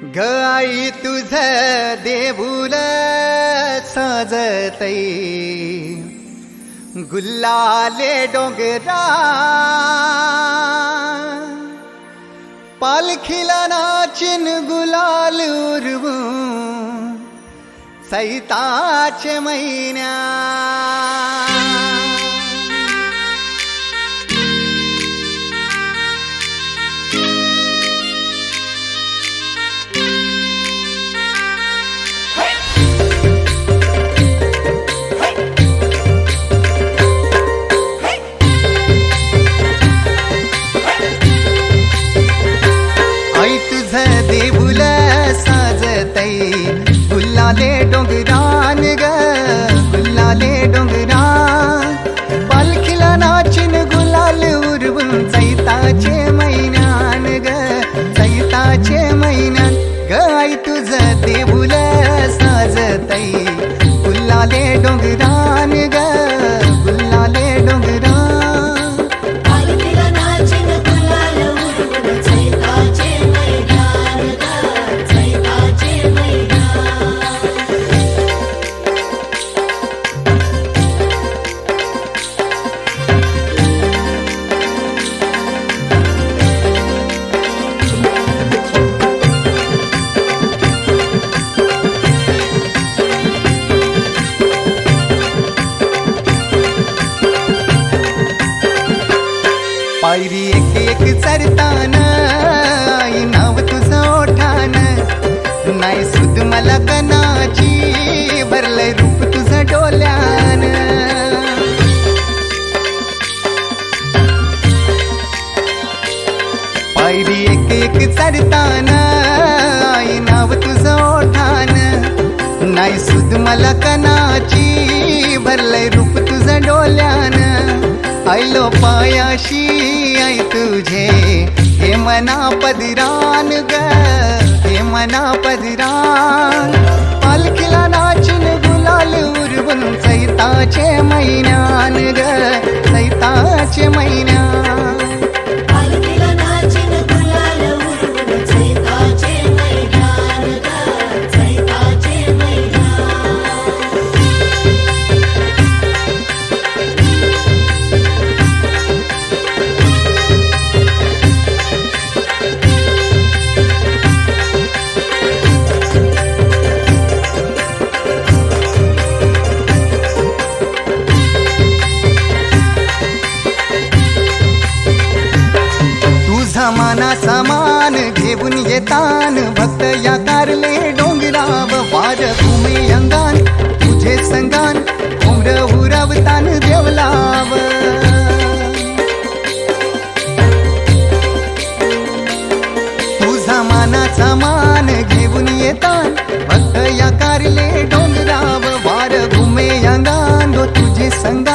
ग आई तुझ देऊळ साजतई गुल्लाले डोंगरा पालखीला नाचिन गुलाल उरवू सैताचे महिन्या देऊळ साजतई गुल्लाले डोंगरान ग गुल्लाले डोंगरान पालखीला नाचिन गुलाल उरवून चैताचे महिन्यान ग चैताचे महिन्यान ग आई तुझ देऊळ साजतई गुल्लाले डोंगरान ग गुल्लाले डोंगरान पायरी एक एक चरताना आई नाव तुझं ओठान नाही सुद मला कनाची भरलंय रूप तुझं डोल्यान पायरी एक एक चरताना आई नाव तुझं ओठान नाही सुद मला कनाची भरलंय रूप तुझं डोल्यान आयलो पायाशी आई तुझे हे मना पदरान ग हे मना पदरान पालखीला नाचिन गुलाल उरवून चैताचे महिन्यान ग चैताचे महिन्यान मानाचा मान घेऊन येतान भक्त या कारले डोंगराव वार भूमी अंगान तुझे संगान उमर उरवतान देवलाव तुझा मानाचा मान घेऊन येतान भक्त या कारले डोंगराव वार भूमी अंगान तुझे संगान